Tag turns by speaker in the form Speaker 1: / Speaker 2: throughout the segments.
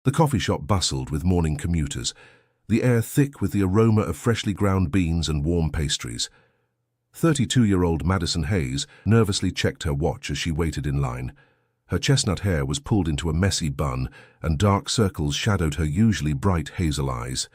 Speaker 1: The coffee shop bustled with morning commuters, the air thick with the aroma of freshly ground beans and warm pastries. 32-year-old Madison Hayes nervously checked her watch as she waited in line. Her chestnut hair was pulled into a messy bun, and dark circles shadowed her usually bright hazel eyes.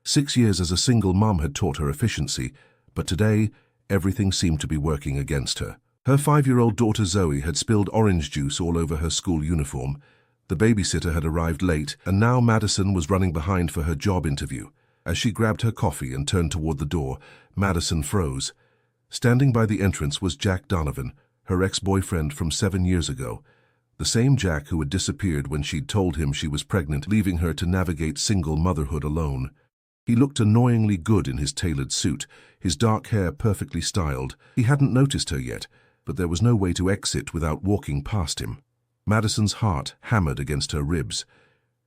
Speaker 1: 6 years as a single mom had taught her efficiency, but today everything seemed to be working against her. Her 5-year-old daughter Zoe had spilled orange juice all over her school uniform. The babysitter had arrived late, and now Madison was running behind for her job interview. As she grabbed her coffee and turned toward the door, Madison froze. Standing by the entrance was Jack Donovan, her ex-boyfriend from 7 years ago. The same Jack who had disappeared when she'd told him she was pregnant, leaving her to navigate single motherhood alone. He looked annoyingly good in his tailored suit, his dark hair perfectly styled. He hadn't noticed her yet, but there was no way to exit without walking past him. Madison's heart hammered against her ribs.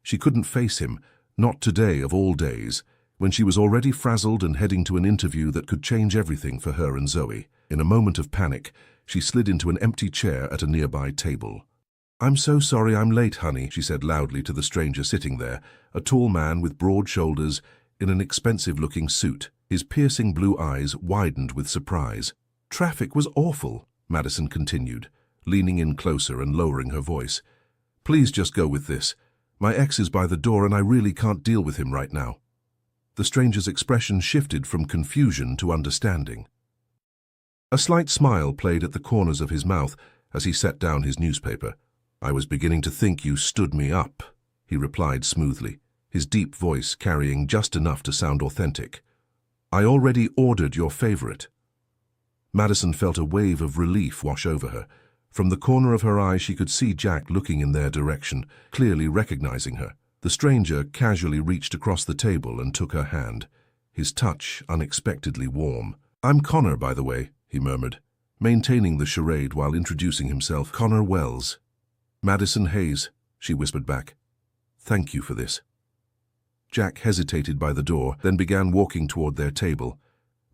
Speaker 1: She couldn't face him, not today of all days, when she was already frazzled and heading to an interview that could change everything for her and Zoe. In a moment of panic, she slid into an empty chair at a nearby table. "I'm so sorry I'm late, honey," she said loudly to the stranger sitting there, a tall man with broad shoulders in an expensive-looking suit. His piercing blue eyes widened with surprise. "Traffic was awful," Madison continued, leaning in closer and lowering her voice. "Please just go with this. My ex is by the door and I really can't deal with him right now." The stranger's expression shifted from confusion to understanding. A slight smile played at the corners of his mouth as he set down his newspaper. "I was beginning to think you stood me up," he replied smoothly, his deep voice carrying just enough to sound authentic. "I already ordered your favorite." Madison felt a wave of relief wash over her. From the corner of her eye she could see Jack looking in their direction, clearly recognizing her. The stranger casually reached across the table and took her hand, his touch unexpectedly warm. "I'm Connor, by the way," he murmured, maintaining the charade while introducing himself. "Connor Wells." "Madison Hayes," she whispered back. "Thank you for this." Jack hesitated by the door, then began walking toward their table.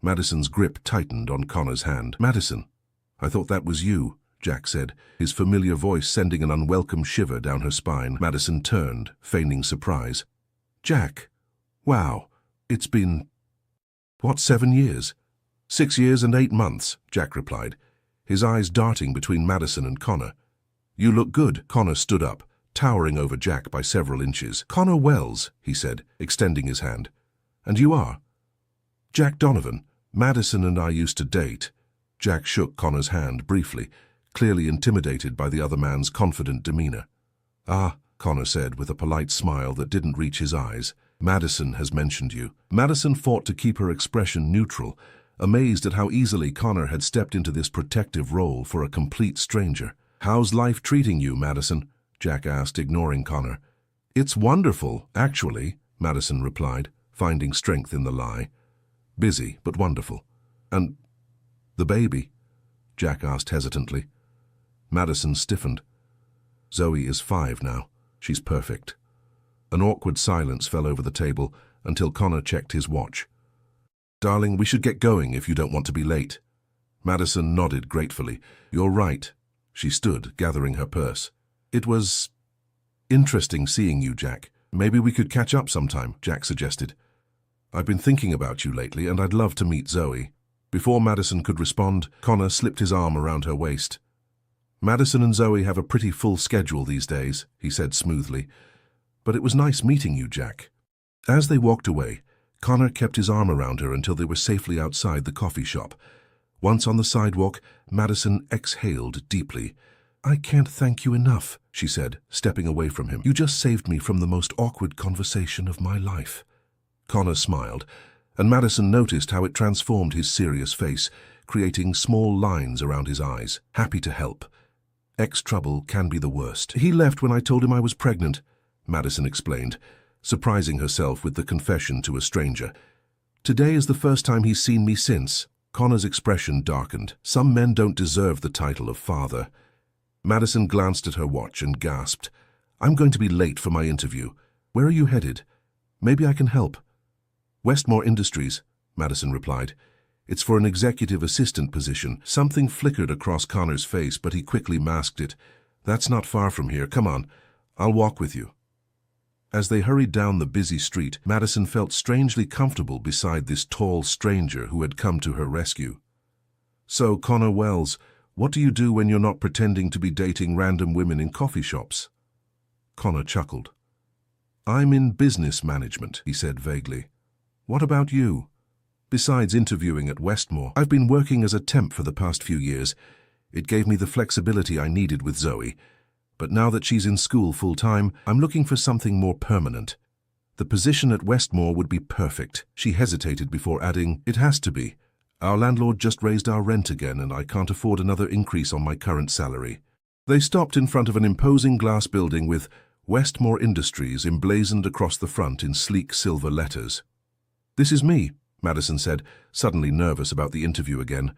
Speaker 1: Madison's grip tightened on Connor's hand. "Madison, I thought that was you," Jack said, his familiar voice sending an unwelcome shiver down her spine. Madison turned, feigning surprise. "Jack, wow, it's been, 7 years?" 6 years and 8 months, Jack replied, his eyes darting between Madison and Connor. "You look good." Connor stood up, towering over Jack by several inches. "Connor Wells," he said, extending his hand. "And you are?" "Jack Donovan. Madison and I used to date." Jack shook Connor's hand briefly, clearly intimidated by the other man's confident demeanor. "Ah," Connor said with a polite smile that didn't reach his eyes. "Madison has mentioned you." Madison fought to keep her expression neutral, amazed at how easily Connor had stepped into this protective role for a complete stranger. "How's life treating you, Madison?" Jack asked, ignoring Connor. "It's wonderful, actually," Madison replied, finding strength in the lie. "Busy, but wonderful." "And the baby?" Jack asked hesitantly. Madison stiffened. "Zoe is 5 now. She's perfect." An awkward silence fell over the table until Connor checked his watch. "Darling, we should get going if you don't want to be late." Madison nodded gratefully. "You're right." She stood, gathering her purse. "It was interesting seeing you, Jack. Maybe we could catch up sometime," Jack suggested. "I've been thinking about you lately, and I'd love to meet Zoe." Before Madison could respond, Connor slipped his arm around her waist. "Madison and Zoe have a pretty full schedule these days," he said smoothly. "But it was nice meeting you, Jack." As they walked away, Connor kept his arm around her until they were safely outside the coffee shop. Once on the sidewalk, Madison exhaled deeply. "I can't thank you enough," she said, stepping away from him. "You just saved me from the most awkward conversation of my life." Connor smiled, and Madison noticed how it transformed his serious face, creating small lines around his eyes. "Happy to help. Ex-trouble can be the worst. He left when I told him I was pregnant," Madison explained, surprising herself with the confession to a stranger. "Today is the first time he's seen me since." Connor's expression darkened. "Some men don't deserve the title of father." Madison glanced at her watch and gasped. "I'm going to be late for my interview. Where are you headed? Maybe I can help." "Westmore Industries," Madison replied. "It's for an executive assistant position." Something flickered across Connor's face, but he quickly masked it. "That's not far from here. Come on, I'll walk with you." As they hurried down the busy street, Madison felt strangely comfortable beside this tall stranger who had come to her rescue. "So, Connor Wells, what do you do when you're not pretending to be dating random women in coffee shops?" Connor chuckled. "I'm in business management," he said vaguely. "What about you?" "Besides interviewing at Westmore, I've been working as a temp for the past few years. It gave me the flexibility I needed with Zoe. But now that she's in school full-time, I'm looking for something more permanent. The position at Westmore would be perfect." She hesitated before adding, "It has to be. Our landlord just raised our rent again and I can't afford another increase on my current salary." They stopped in front of an imposing glass building with Westmore Industries emblazoned across the front in sleek silver letters. "This is me," Madison said, suddenly nervous about the interview again.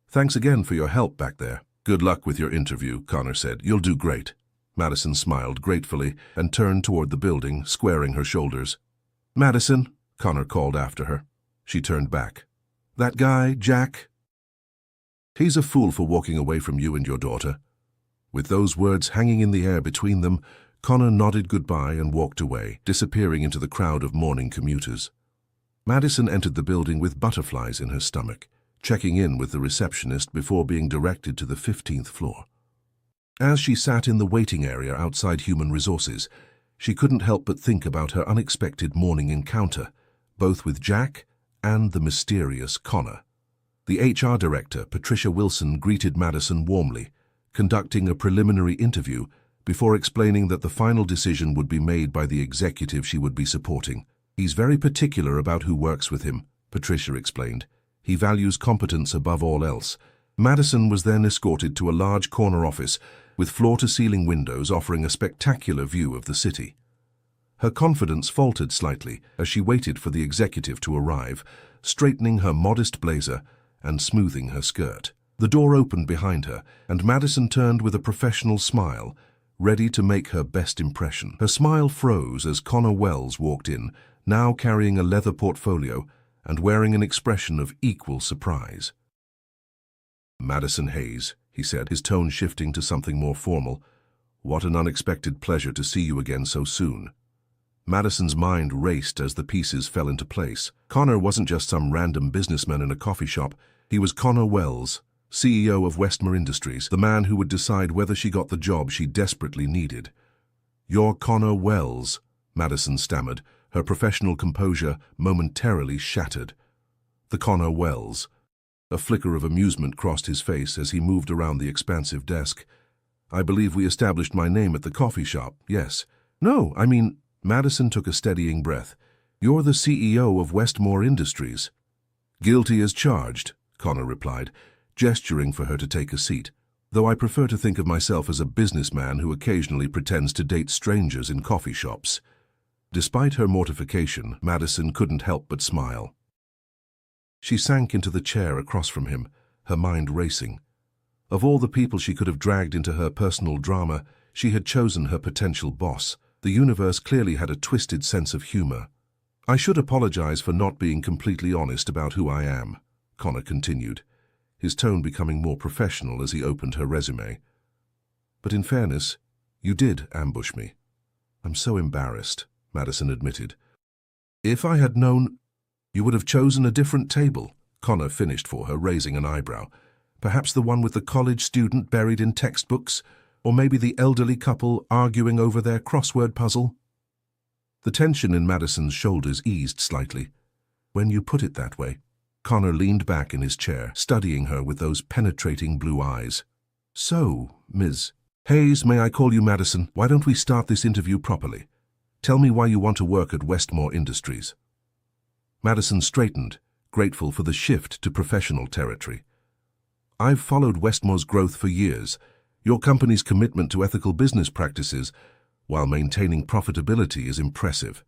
Speaker 1: "Thanks again for your help back there." "Good luck with your interview," Connor said. "You'll do great." Madison smiled gratefully and turned toward the building, squaring her shoulders. "Madison," Connor called after her. She turned back. "That guy, Jack? He's a fool for walking away from you and your daughter." With those words hanging in the air between them, Connor nodded goodbye and walked away, disappearing into the crowd of morning commuters. Madison entered the building with butterflies in her stomach, checking in with the receptionist before being directed to the 15th floor. As she sat in the waiting area outside Human Resources, she couldn't help but think about her unexpected morning encounter, both with Jack and the mysterious Connor. The HR director, Patricia Wilson, greeted Madison warmly, conducting a preliminary interview before explaining that the final decision would be made by the executive she would be supporting. "He's very particular about who works with him," Patricia explained. "He values competence above all else." Madison was then escorted to a large corner office with floor-to-ceiling windows offering a spectacular view of the city. Her confidence faltered slightly as she waited for the executive to arrive, straightening her modest blazer and smoothing her skirt. The door opened behind her, and Madison turned with a professional smile, ready to make her best impression. Her smile froze as Connor Wells walked in, now carrying a leather portfolio and wearing an expression of equal surprise. "Madison Hayes," he said, his tone shifting to something more formal. "What an unexpected pleasure to see you again so soon." Madison's mind raced as the pieces fell into place. Connor wasn't just some random businessman in a coffee shop. He was Connor Wells, CEO of Westmore Industries, the man who would decide whether she got the job she desperately needed. "You're Connor Wells," Madison stammered, her professional composure momentarily shattered. "The Connor Wells." A flicker of amusement crossed his face as he moved around the expansive desk. "I believe we established my name at the coffee shop, yes." "No, I mean," Madison took a steadying breath. "You're the CEO of Westmore Industries." "Guilty as charged," Connor replied, gesturing for her to take a seat, "though I prefer to think of myself as a businessman who occasionally pretends to date strangers in coffee shops." Despite her mortification, Madison couldn't help but smile. She sank into the chair across from him, her mind racing. Of all the people she could have dragged into her personal drama, she had chosen her potential boss. The universe clearly had a twisted sense of humor. "I should apologize for not being completely honest about who I am," Connor continued, his tone becoming more professional as he opened her resume. "But in fairness, you did ambush me." "I'm so embarrassed," Madison admitted. "If I had known, you would have chosen a different table," Connor finished for her, raising an eyebrow. "Perhaps the one with the college student buried in textbooks, or maybe the elderly couple arguing over their crossword puzzle." The tension in Madison's shoulders eased slightly. "When you put it that way." Connor leaned back in his chair, studying her with those penetrating blue eyes. "So, Ms. Hayes, may I call you Madison? Why don't we start this interview properly? Tell me why you want to work at Westmore Industries." Madison straightened, grateful for the shift to professional territory. "I've followed Westmore's growth for years. Your company's commitment to ethical business practices while maintaining profitability is impressive.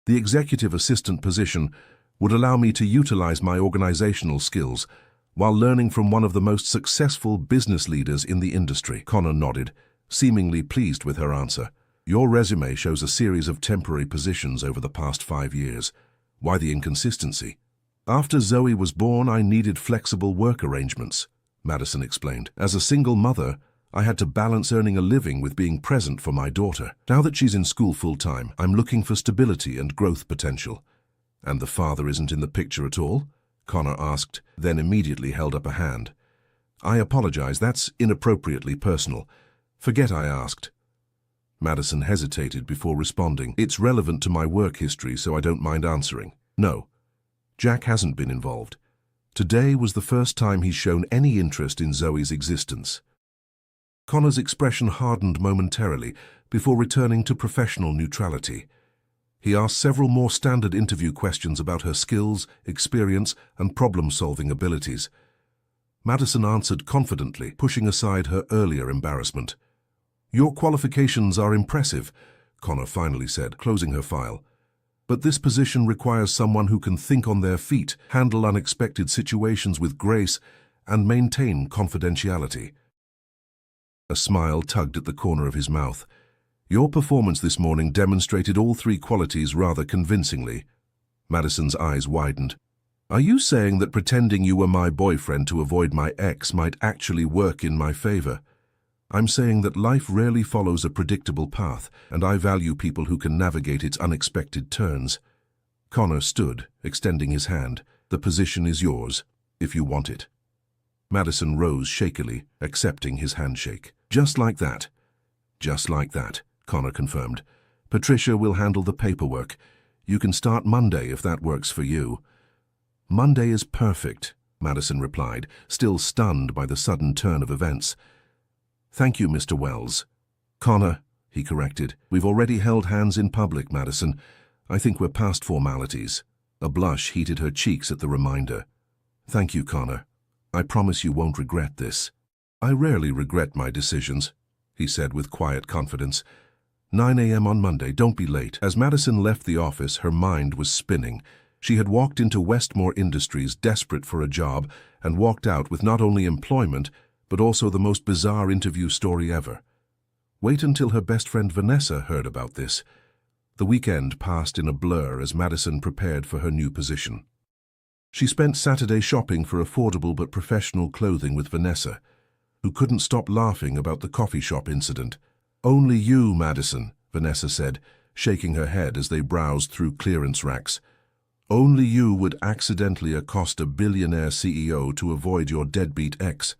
Speaker 1: The executive assistant position would allow me to utilize my organizational skills while learning from one of the most successful business leaders in the industry." Connor nodded, seemingly pleased with her answer. "Your resume shows a series of temporary positions over the past 5 years. Why the inconsistency?" "After Zoe was born, I needed flexible work arrangements," Madison explained. "As a single mother, I had to balance earning a living with being present for my daughter. Now that she's in school full-time, I'm looking for stability and growth potential. And the father isn't in the picture at all? Connor asked, then immediately held up a hand. I apologize, that's inappropriately personal. Forget I asked. Madison hesitated before responding. It's relevant to my work history, so I don't mind answering. No, Jack hasn't been involved. Today was the first time he's shown any interest in Zoe's existence. Connor's expression hardened momentarily before returning to professional neutrality. He asked several more standard interview questions about her skills, experience, and problem-solving abilities. Madison answered confidently, pushing aside her earlier embarrassment. Your qualifications are impressive, Connor finally said, closing her file. But this position requires someone who can think on their feet, handle unexpected situations with grace, and maintain confidentiality. A smile tugged at the corner of his mouth. Your performance this morning demonstrated all three qualities rather convincingly. Madison's eyes widened. Are you saying that pretending you were my boyfriend to avoid my ex might actually work in my favor? I'm saying that life rarely follows a predictable path, and I value people who can navigate its unexpected turns. Connor stood, extending his hand. The position is yours, if you want it. Madison rose shakily, accepting his handshake. Just like that. Just like that, Connor confirmed. Patricia will handle the paperwork. You can start Monday if that works for you. Monday is perfect, Madison replied, still stunned by the sudden turn of events. Thank you, Mr. Wells. Connor, he corrected. We've already held hands in public, Madison. I think we're past formalities. A blush heated her cheeks at the reminder. Thank you, Connor. I promise you won't regret this. I rarely regret my decisions, he said with quiet confidence. 9 a.m. on Monday, don't be late. As Madison left the office, her mind was spinning. She had walked into Westmore Industries desperate for a job and walked out with not only employment, but also the most bizarre interview story ever. Wait until her best friend Vanessa heard about this. The weekend passed in a blur as Madison prepared for her new position. She spent Saturday shopping for affordable but professional clothing with Vanessa, who couldn't stop laughing about the coffee shop incident. Only you, Madison, Vanessa said, shaking her head as they browsed through clearance racks. Only you would accidentally accost a billionaire CEO to avoid your deadbeat ex.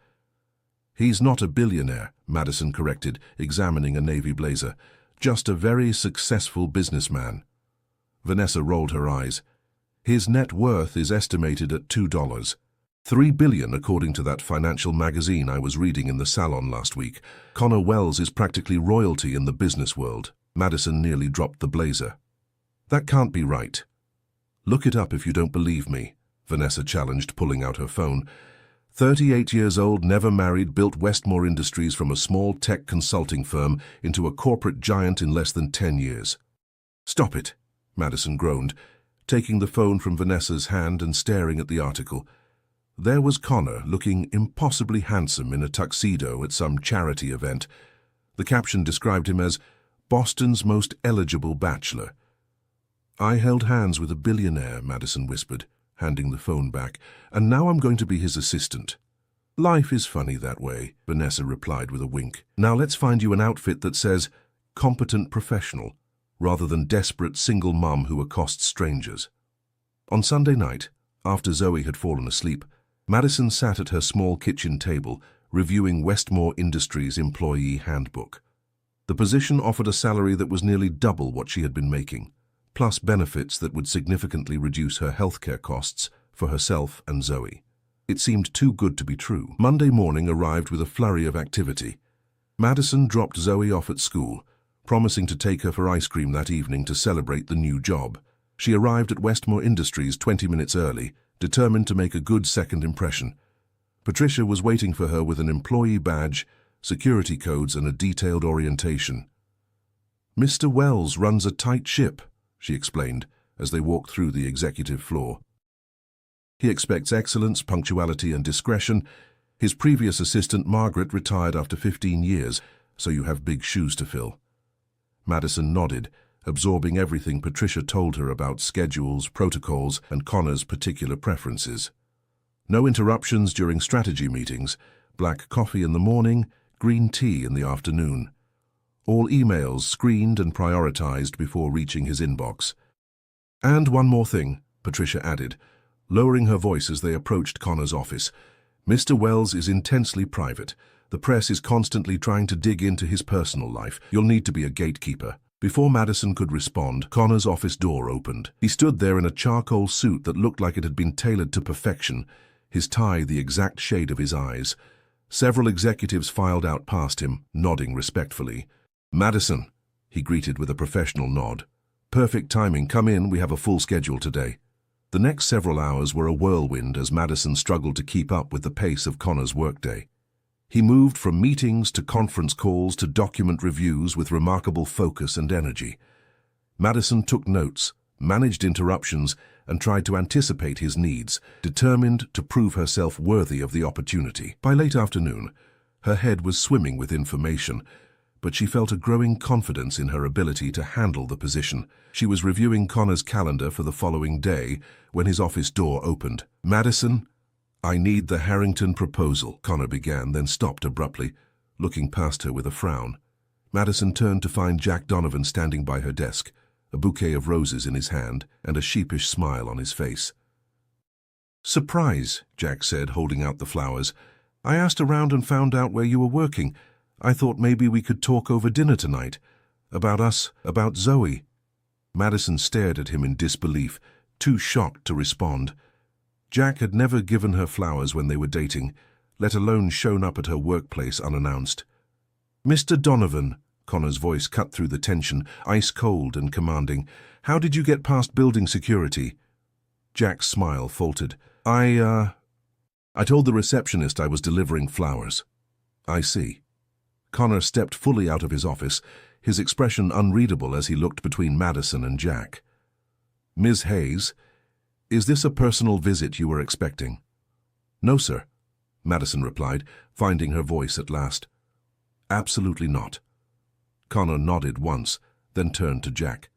Speaker 1: He's not a billionaire, Madison corrected, examining a navy blazer. Just a very successful businessman. Vanessa rolled her eyes. His net worth is estimated at $2. $3 billion, according to that financial magazine I was reading in the salon last week. Connor Wells is practically royalty in the business world. Madison nearly dropped the blazer. That can't be right. Look it up if you don't believe me, Vanessa challenged, pulling out her phone. 38 years old, never married, built Westmore Industries from a small tech consulting firm into a corporate giant in less than 10 years. Stop it, Madison groaned, taking the phone from Vanessa's hand and staring at the article. There was Connor, looking impossibly handsome in a tuxedo at some charity event. The caption described him as Boston's most eligible bachelor. I held hands with a billionaire, Madison whispered, handing the phone back, and now I'm going to be his assistant. Life is funny that way, Vanessa replied with a wink. Now let's find you an outfit that says competent professional, rather than desperate single mum who accosts strangers. On Sunday night, after Zoe had fallen asleep, Madison sat at her small kitchen table, reviewing Westmore Industries' employee handbook. The position offered a salary that was nearly double what she had been making, plus benefits that would significantly reduce her healthcare costs for herself and Zoe. It seemed too good to be true. Monday morning arrived with a flurry of activity. Madison dropped Zoe off at school, promising to take her for ice cream that evening to celebrate the new job. She arrived at Westmore Industries 20 minutes early, determined to make a good second impression. Patricia was waiting for her with an employee badge, security codes, and a detailed orientation. Mr. Wells runs a tight ship, she explained as they walked through the executive floor. He expects excellence, punctuality, and discretion. His previous assistant, Margaret, retired after 15 years, so you have big shoes to fill. Madison nodded, absorbing everything Patricia told her about schedules, protocols, and Connor's particular preferences. No interruptions during strategy meetings, black coffee in the morning, green tea in the afternoon. All emails screened and prioritized before reaching his inbox. And one more thing, Patricia added, lowering her voice as they approached Connor's office. Mr. Wells is intensely private. The press is constantly trying to dig into his personal life. You'll need to be a gatekeeper. Before Madison could respond, Connor's office door opened. He stood there in a charcoal suit that looked like it had been tailored to perfection, his tie the exact shade of his eyes. Several executives filed out past him, nodding respectfully. "Madison," he greeted with a professional nod. "Perfect timing. Come in, we have a full schedule today." The next several hours were a whirlwind as Madison struggled to keep up with the pace of Connor's workday. He moved from meetings to conference calls to document reviews with remarkable focus and energy. Madison took notes, managed interruptions, and tried to anticipate his needs, determined to prove herself worthy of the opportunity. By late afternoon, her head was swimming with information, but she felt a growing confidence in her ability to handle the position. She was reviewing Connor's calendar for the following day when his office door opened. "Madison, I need the Harrington proposal," Connor began, then stopped abruptly, looking past her with a frown. Madison turned to find Jack Donovan standing by her desk, a bouquet of roses in his hand and a sheepish smile on his face. "Surprise," Jack said, holding out the flowers. "I asked around and found out where you were working. I thought maybe we could talk over dinner tonight. About us, about Zoe." Madison stared at him in disbelief, too shocked to respond. Jack had never given her flowers when they were dating, let alone shown up at her workplace unannounced. "Mr. Donovan," Connor's voice cut through the tension, ice-cold and commanding. "How did you get past building security?" Jack's smile faltered. I told the receptionist I was delivering flowers." "I see." Connor stepped fully out of his office, his expression unreadable as he looked between Madison and Jack. "Ms. Hayes, is this a personal visit you were expecting?" "No, sir," Madison replied, finding her voice at last. "Absolutely not." Connor nodded once, then turned to Jack.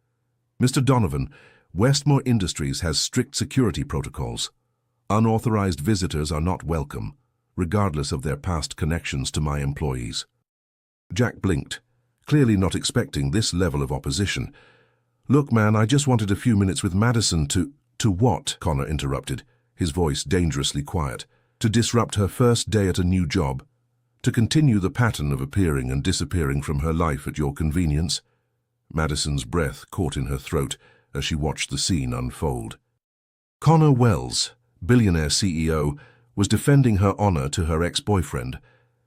Speaker 1: "Mr. Donovan, Westmore Industries has strict security protocols. Unauthorized visitors are not welcome, regardless of their past connections to my employees." Jack blinked, clearly not expecting this level of opposition. "Look, man, I just wanted a few minutes with Madison to—" "To what?" Connor interrupted, his voice dangerously quiet. "To disrupt her first day at a new job. To continue the pattern of appearing and disappearing from her life at your convenience." Madison's breath caught in her throat as she watched the scene unfold. Connor Wells, billionaire CEO, was defending her honor to her ex-boyfriend,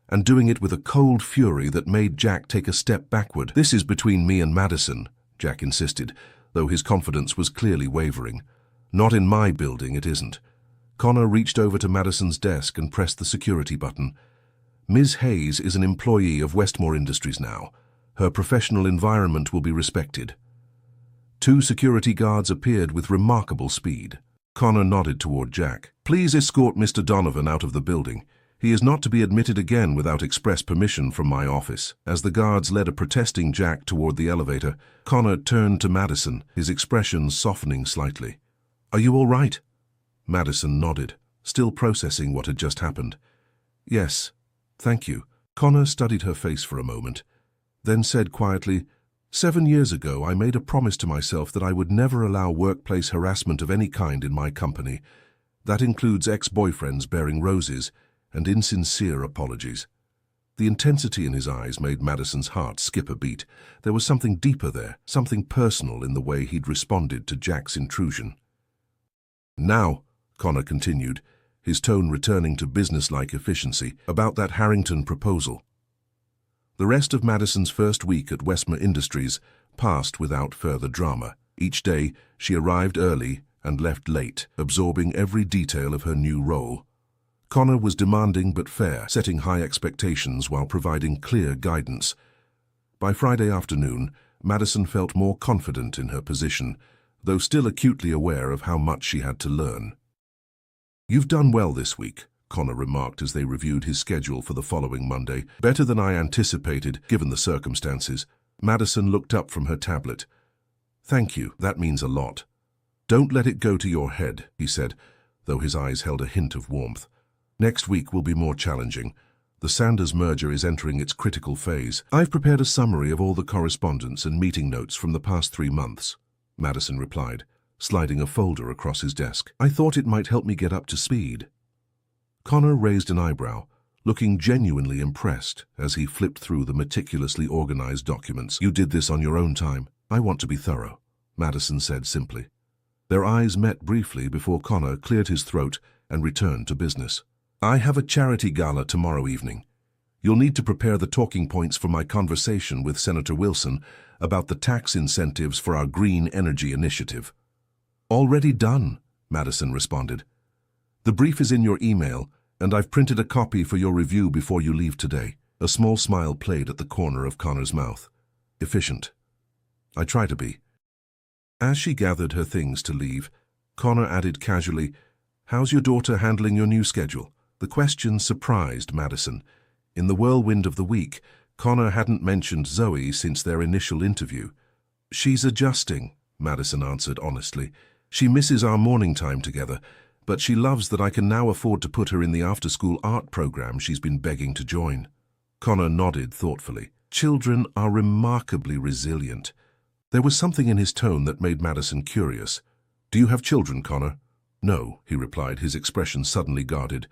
Speaker 1: and doing it with a cold fury that made Jack take a step backward. "This is between me and Madison," Jack insisted, though his confidence was clearly wavering. "Not in my building, it isn't." Connor reached over to Madison's desk and pressed the security button. "Ms. Hayes is an employee of Westmore Industries now. Her professional environment will be respected." Two security guards appeared with remarkable speed. Connor nodded toward Jack. "Please escort Mr. Donovan out of the building. He is not to be admitted again without express permission from my office." As the guards led a protesting Jack toward the elevator, Connor turned to Madison, his expression softening slightly. "Are you all right?" Madison nodded, still processing what had just happened. "Yes, thank you." Connor studied her face for a moment, then said quietly, 7 years ago I made a promise to myself that I would never allow workplace harassment of any kind in my company. That includes ex-boyfriends bearing roses and insincere apologies." The intensity in his eyes made Madison's heart skip a beat. There was something deeper there, something personal in the way he'd responded to Jack's intrusion. "Now," Connor continued, his tone returning to businesslike efficiency, "about that Harrington proposal." The rest of Madison's first week at Westmore Industries passed without further drama. Each day, she arrived early and left late, absorbing every detail of her new role. Connor was demanding but fair, setting high expectations while providing clear guidance. By Friday afternoon, Madison felt more confident in her position, though still acutely aware of how much she had to learn. "You've done well this week," Connor remarked as they reviewed his schedule for the following Monday. "Better than I anticipated, given the circumstances." Madison looked up from her tablet. "Thank you, that means a lot." "Don't let it go to your head," he said, though his eyes held a hint of warmth. "Next week will be more challenging. The Sanders merger is entering its critical phase. I've prepared a summary of all the correspondence and meeting notes from the past 3 months, Madison replied, sliding a folder across his desk. I thought it might help me get up to speed. Connor raised an eyebrow, looking genuinely impressed as he flipped through the meticulously organized documents. You did this on your own time. I want to be thorough, Madison said simply. Their eyes met briefly before Connor cleared his throat and returned to business. I have a charity gala tomorrow evening. You'll need to prepare the talking points for my conversation with Senator Wilson about the tax incentives for our green energy initiative. Already done, Madison responded. The brief is in your email, and I've printed a copy for your review before you leave today. A small smile played at the corner of Connor's mouth. Efficient. I try to be. As she gathered her things to leave, Connor added casually, How's your daughter handling your new schedule? The question surprised Madison. In the whirlwind of the week, Connor hadn't mentioned Zoe since their initial interview. She's adjusting, Madison answered honestly. She misses our morning time together, but she loves that I can now afford to put her in the after-school art program she's been begging to join. Connor nodded thoughtfully. Children are remarkably resilient. There was something in his tone that made Madison curious. Do you have children, Connor? No, he replied, his expression suddenly guarded.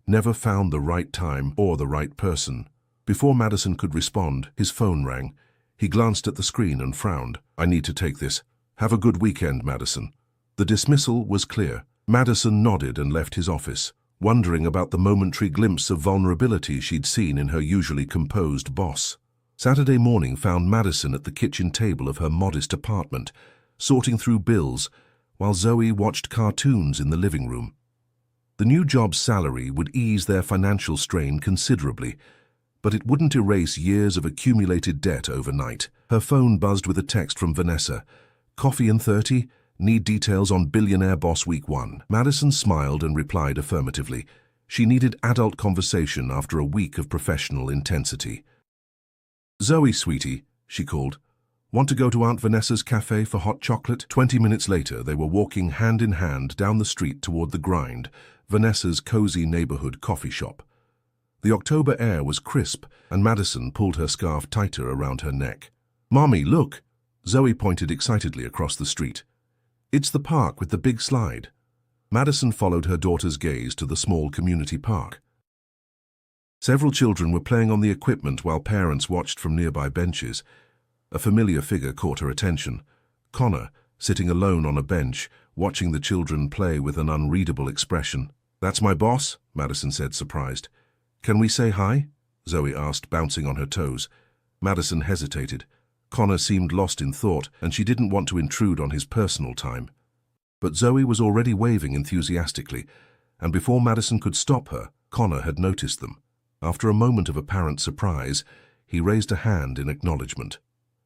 Speaker 1: Never found the right time or the right person. Before Madison could respond, his phone rang. He glanced at the screen and frowned. I need to take this. Have a good weekend, Madison. The dismissal was clear. Madison nodded and left his office, wondering about the momentary glimpse of vulnerability she'd seen in her usually composed boss. Saturday morning found Madison at the kitchen table of her modest apartment, sorting through bills, while Zoe watched cartoons in the living room. The new job's salary would ease their financial strain considerably, but it wouldn't erase years of accumulated debt overnight. Her phone buzzed with a text from Vanessa. Coffee and 30? Need details on Billionaire Boss Week 1. Madison smiled and replied affirmatively. She needed adult conversation after a week of professional intensity. Zoe, sweetie, she called. Want to go to Aunt Vanessa's cafe for hot chocolate? 20 minutes later, they were walking hand in hand down the street toward The Grind, Vanessa's cozy neighborhood coffee shop. The October air was crisp, and Madison pulled her scarf tighter around her neck. Mommy, look! Zoe pointed excitedly across the street. It's the park with the big slide. Madison followed her daughter's gaze to the small community park. Several children were playing on the equipment while parents watched from nearby benches. A familiar figure caught her attention. Connor, sitting alone on a bench, watching the children play with an unreadable expression. That's my boss, Madison said, surprised. Can we say hi? Zoe asked, bouncing on her toes. Madison hesitated. Connor seemed lost in thought, and she didn't want to intrude on his personal time. But Zoe was already waving enthusiastically, and before Madison could stop her, Connor had noticed them. After a moment of apparent surprise, he raised a hand in acknowledgement.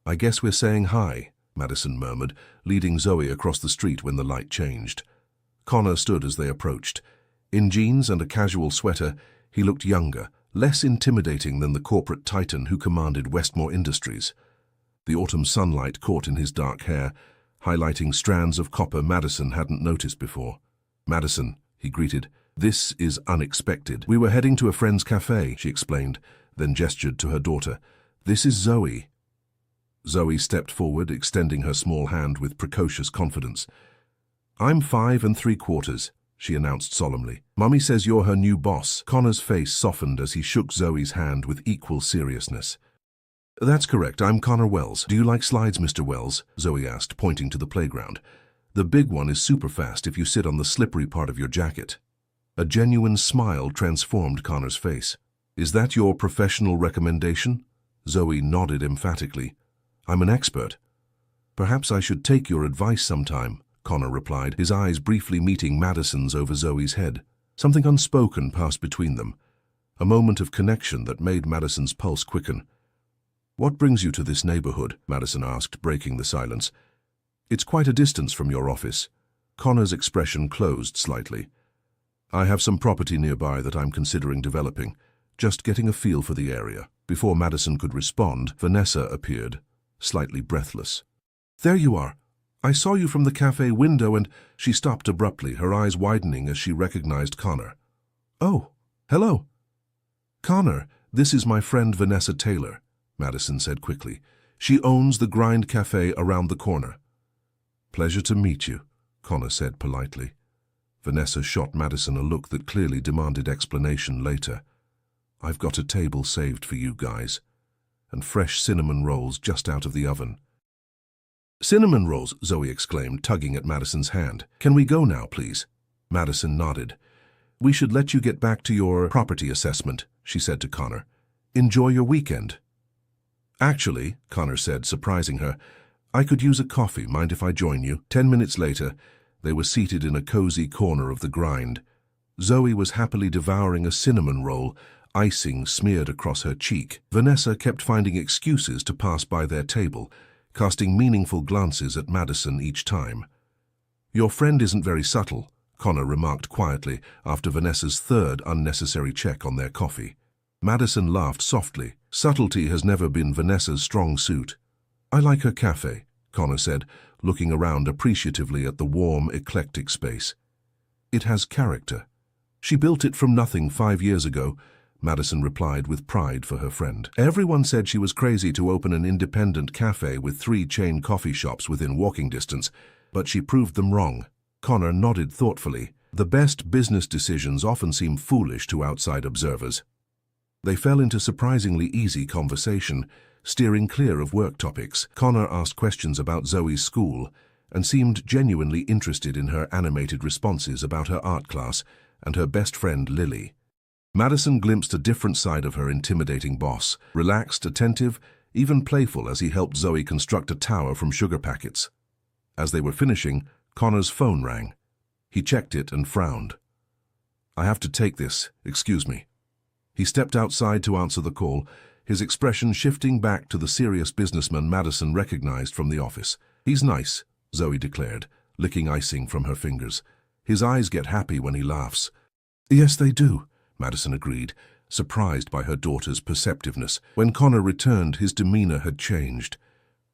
Speaker 1: I guess we're saying hi, Madison murmured, leading Zoe across the street when the light changed. Connor stood as they approached. In jeans and a casual sweater, he looked younger, less intimidating than the corporate titan who commanded Westmore Industries. The autumn sunlight caught in his dark hair, highlighting strands of copper Madison hadn't noticed before. Madison, he greeted. This is unexpected. We were heading to a friend's cafe, she explained, then gestured to her daughter. This is Zoe. Zoe stepped forward, extending her small hand with precocious confidence. I'm 5 3/4, she announced solemnly. Mummy says you're her new boss. Connor's face softened as he shook Zoe's hand with equal seriousness. That's correct, I'm Connor Wells. Do you like slides, Mr. Wells? Zoe asked, pointing to the playground. The big one is super fast if you sit on the slippery part of your jacket. A genuine smile transformed Connor's face. Is that your professional recommendation? Zoe nodded emphatically. I'm an expert. Perhaps I should take your advice sometime, Connor replied, his eyes briefly meeting Madison's over Zoe's head. Something unspoken passed between them, a moment of connection that made Madison's pulse quicken. What brings you to this neighborhood? Madison asked, breaking the silence. It's quite a distance from your office. Connor's expression closed slightly. I have some property nearby that I'm considering developing, just getting a feel for the area. Before Madison could respond, Vanessa appeared, slightly breathless. There you are. I saw you from the cafe window and... She stopped abruptly, her eyes widening as she recognized Connor. Oh, hello. "Connor, this is my friend Vanessa Taylor," Madison said quickly. "She owns the Grind Cafe around the corner." "Pleasure to meet you," Connor said politely. Vanessa shot Madison a look that clearly demanded explanation later. "I've got a table saved for you guys, and fresh cinnamon rolls just out of the oven." "Cinnamon rolls," Zoe exclaimed, tugging at Madison's hand. "Can we go now, please?" Madison nodded. "We should let you get back to your property assessment," she said to Connor. "Enjoy your weekend." "Actually," Connor said, surprising her, "I could use a coffee. Mind if I join you?" 10 minutes later, they were seated in a cozy corner of the Grind. Zoe was happily devouring a cinnamon roll, icing smeared across her cheek. Vanessa kept finding excuses to pass by their table, casting meaningful glances at Madison each time. "Your friend isn't very subtle," Connor remarked quietly after Vanessa's third unnecessary check on their coffee. Madison laughed softly. Subtlety has never been Vanessa's strong suit. "I like her cafe," Connor said, looking around appreciatively at the warm, eclectic space. "It has character. She built it from nothing 5 years ago," Madison replied with pride for her friend. "Everyone said she was crazy to open an independent cafe with 3 chain coffee shops within walking distance, but she proved them wrong." Connor nodded thoughtfully. The best business decisions often seem foolish to outside observers. They fell into surprisingly easy conversation, steering clear of work topics. Connor asked questions about Zoe's school and seemed genuinely interested in her animated responses about her art class and her best friend Lily. Madison glimpsed a different side of her intimidating boss, relaxed, attentive, even playful as he helped Zoe construct a tower from sugar packets. As they were finishing, Connor's phone rang. He checked it and frowned. "I have to take this, excuse me." He stepped outside to answer the call, his expression shifting back to the serious businessman Madison recognized from the office. "He's nice," Zoe declared, licking icing from her fingers. "His eyes get happy when he laughs." "Yes, they do," Madison agreed, surprised by her daughter's perceptiveness. When Connor returned, his demeanor had changed.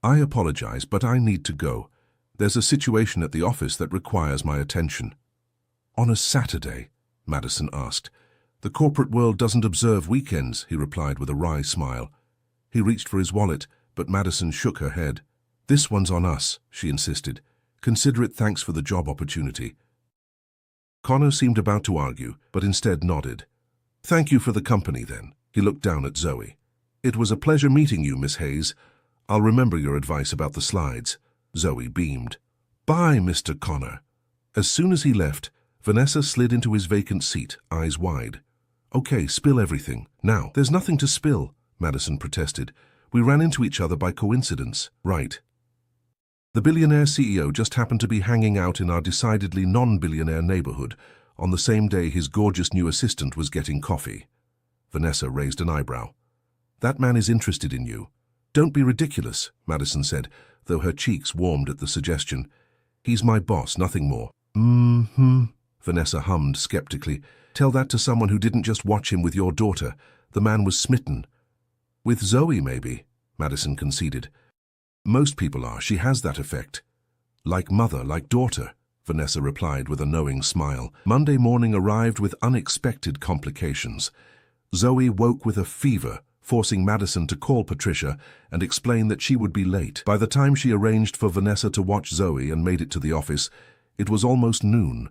Speaker 1: "I apologize, but I need to go. There's a situation at the office that requires my attention." "On a Saturday?" Madison asked. "The corporate world doesn't observe weekends," he replied with a wry smile. He reached for his wallet, but Madison shook her head. "This one's on us," she insisted. "Consider it thanks for the job opportunity." Connor seemed about to argue, but instead nodded. "Thank you for the company, then." He looked down at Zoe. "It was a pleasure meeting you, Miss Hayes. I'll remember your advice about the slides." Zoe beamed. "Bye, Mr. Connor." As soon as he left, Vanessa slid into his vacant seat, eyes wide. "Okay, spill everything. Now." "There's nothing to spill," Madison protested. "We ran into each other by coincidence." "Right." The billionaire CEO just happened to be hanging out in our decidedly non-billionaire neighborhood on the same day his gorgeous new assistant was getting coffee. Vanessa raised an eyebrow. "That man is interested in you." "Don't be ridiculous," Madison said, though her cheeks warmed at the suggestion. "He's my boss, nothing more." Vanessa hummed skeptically. "Tell that to someone who didn't just watch him with your daughter. The man was smitten." "With Zoe, maybe," Madison conceded. "Most people are. She has that effect." "Like mother, like daughter," Vanessa replied with a knowing smile. Monday morning arrived with unexpected complications. Zoe woke with a fever, forcing Madison to call Patricia and explain that she would be late. By the time she arranged for Vanessa to watch Zoe and made it to the office, it was almost noon.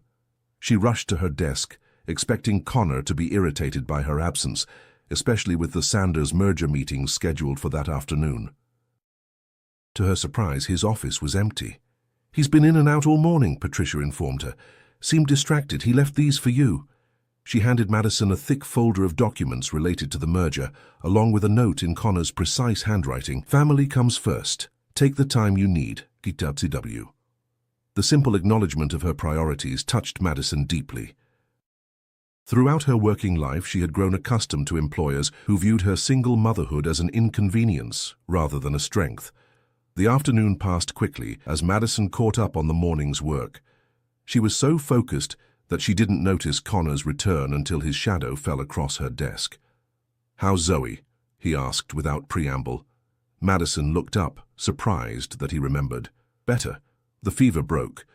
Speaker 1: She rushed to her desk, expecting Connor to be irritated by her absence, especially with the Sanders merger meetings scheduled for that afternoon. To her surprise, his office was empty. "He's been in and out all morning," Patricia informed her. "Seemed distracted. He left these for you." She handed Madison a thick folder of documents related to the merger, along with a note in Connor's precise handwriting. "Family comes first. Take the time you need. GW." The simple acknowledgement of her priorities touched Madison deeply. Throughout her working life, she had grown accustomed to employers who viewed her single motherhood as an inconvenience rather than a strength. The afternoon passed quickly as Madison caught up on the morning's work. She was so focused that she didn't notice Connor's return until his shadow fell across her desk. "How's Zoe?" he asked without preamble. Madison looked up, surprised that he remembered. "Better. The fever broke.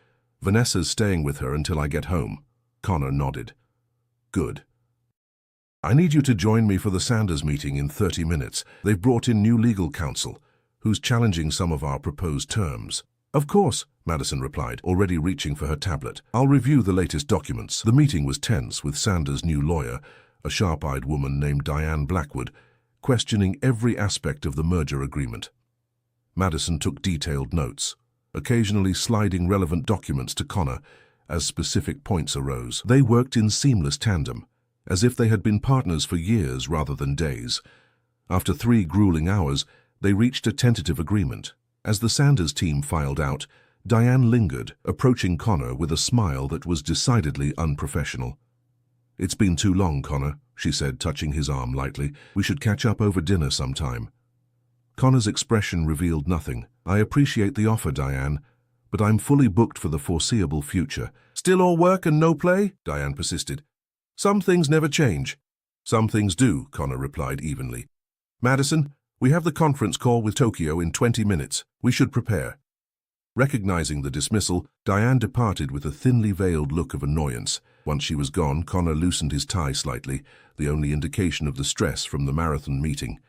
Speaker 1: Vanessa's staying with her until I get home." Connor nodded. "Good." I need you to join me for the Sanders meeting in 30 minutes. They've brought in new legal counsel, who's challenging some of our proposed terms. Of course, Madison replied, already reaching for her tablet. I'll review the latest documents. The meeting was tense, with Sanders' new lawyer, a sharp-eyed woman named Diane Blackwood, questioning every aspect of the merger agreement. Madison took detailed notes, occasionally sliding relevant documents to Connor as specific points arose. They worked in seamless tandem, as if they had been partners for years rather than days. After 3 grueling hours, they reached a tentative agreement. As the Sanders team filed out, Diane lingered, approaching Connor with a smile that was decidedly unprofessional. "It's been too long, Connor," she said, touching his arm lightly. "We should catch up over dinner sometime." Connor's expression revealed nothing. "I appreciate the offer, Diane, but I'm fully booked for the foreseeable future." "Still all work and no play?" Diane persisted. "Some things never change." "Some things do," Connor replied evenly. "Madison, we have the conference call with Tokyo in 20 minutes. We should prepare." Recognizing the dismissal, Diane departed with a thinly veiled look of annoyance. Once she was gone, Connor loosened his tie slightly, the only indication of the stress from the marathon meeting.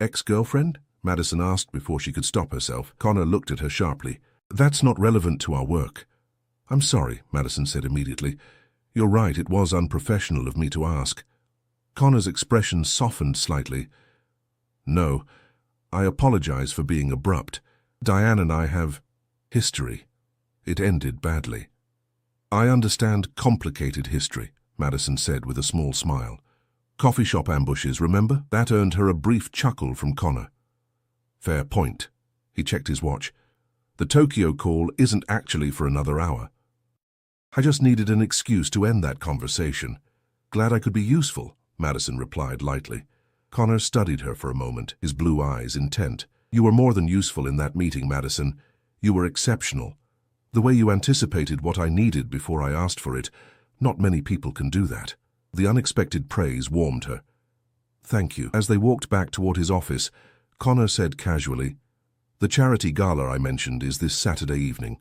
Speaker 1: "Ex-girlfriend?" Madison asked before she could stop herself. Connor looked at her sharply. "That's not relevant to our work." "I'm sorry," Madison said immediately. "You're right, it was unprofessional of me to ask." Connor's expression softened slightly. "No, I apologize for being abrupt. Diane and I have history. It ended badly." "I understand complicated history," Madison said with a small smile. "Coffee shop ambushes, remember?" That earned her a brief chuckle from Connor. "Fair point." He checked his watch. "The Tokyo call isn't actually for another hour." "I just needed an excuse to end that conversation." "Glad I could be useful," Madison replied lightly. Connor studied her for a moment, his blue eyes intent. "You were more than useful in that meeting, Madison. You were exceptional. The way you anticipated what I needed before I asked for it, not many people can do that." The unexpected praise warmed her. "Thank you." As they walked back toward his office, Connor said casually, "The charity gala I mentioned is this Saturday evening.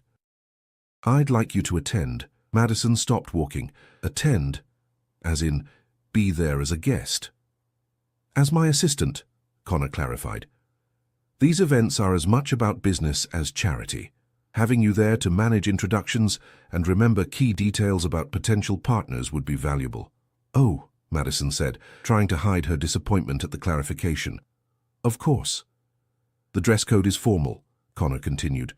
Speaker 1: I'd like you to attend." Madison stopped walking. "Attend? As in, be there as a guest?" "As my assistant," Connor clarified. "These events are as much about business as charity. Having you there to manage introductions and remember key details about potential partners would be valuable." "Oh," Madison said, trying to hide her disappointment at the clarification. "Of course." "The dress code is formal," Connor continued.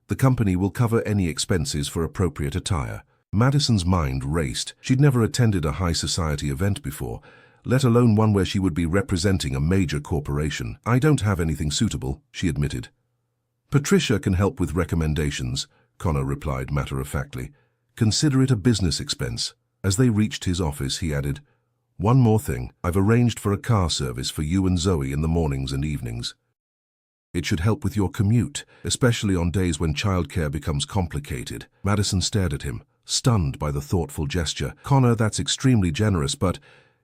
Speaker 1: "The company will cover any expenses for appropriate attire." Madison's mind raced. She'd never attended a high society event before, let alone one where she would be representing a major corporation. "I don't have anything suitable," she admitted. "Patricia can help with recommendations," Connor replied matter-of-factly. "Consider it a business expense." As they reached his office, he added, "One more thing. I've arranged for a car service for you and Zoe in the mornings and evenings. It should help with your commute, especially on days when childcare becomes complicated." Madison stared at him, stunned by the thoughtful gesture. "Connor, that's extremely generous, but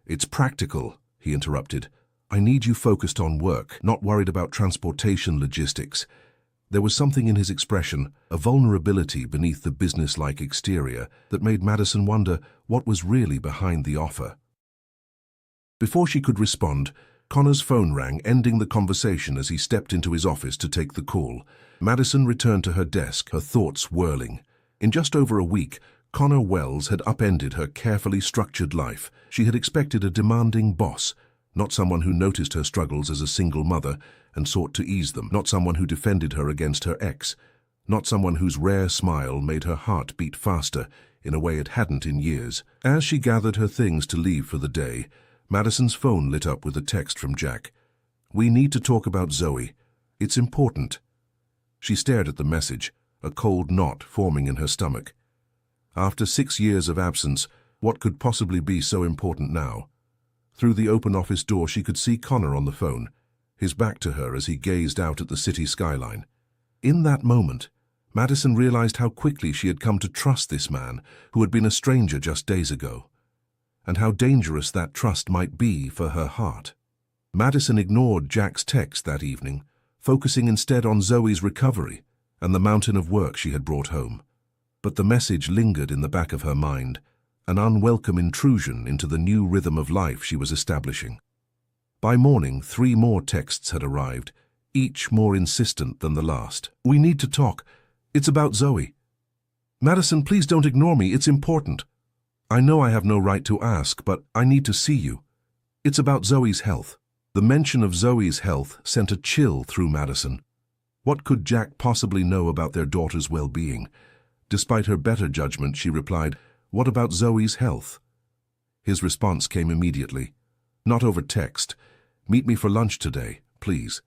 Speaker 1: it's practical," he interrupted. "I need you focused on work, not worried about transportation logistics." There was something in his expression, a vulnerability beneath the business-like exterior, that made Madison wonder what was really behind the offer. Before she could respond, Connor's phone rang, ending the conversation as he stepped into his office to take the call. Madison returned to her desk, her thoughts whirling. In just over a week, Connor Wells had upended her carefully structured life. She had expected a demanding boss, not someone who noticed her struggles as a single mother and sought to ease them, not someone who defended her against her ex, not someone whose rare smile made her heart beat faster in a way it hadn't in years. As she gathered her things to leave for the day, Madison's phone lit up with a text from Jack. "We need to talk about Zoe. It's important." She stared at the message, a cold knot forming in her stomach. After 6 years of absence, what could possibly be so important now? Through the open office door she could see Connor on the phone, his back to her as he gazed out at the city skyline. In that moment, Madison realized how quickly she had come to trust this man who had been a stranger just days ago, and how dangerous that trust might be for her heart. Madison ignored Jack's text that evening, focusing instead on Zoe's recovery and the mountain of work she had brought home. But the message lingered in the back of her mind, an unwelcome intrusion into the new rhythm of life she was establishing. By morning, 3 more texts had arrived, each more insistent than the last. "We need to talk. It's about Zoe." "Madison, please don't ignore me. It's important." "I know I have no right to ask, but I need to see you. It's about Zoe's health." The mention of Zoe's health sent a chill through Madison. What could Jack possibly know about their daughter's well-being? Despite her better judgment, she replied, "What about Zoe's health?" His response came immediately. "Not over text. Meet me for lunch today, please."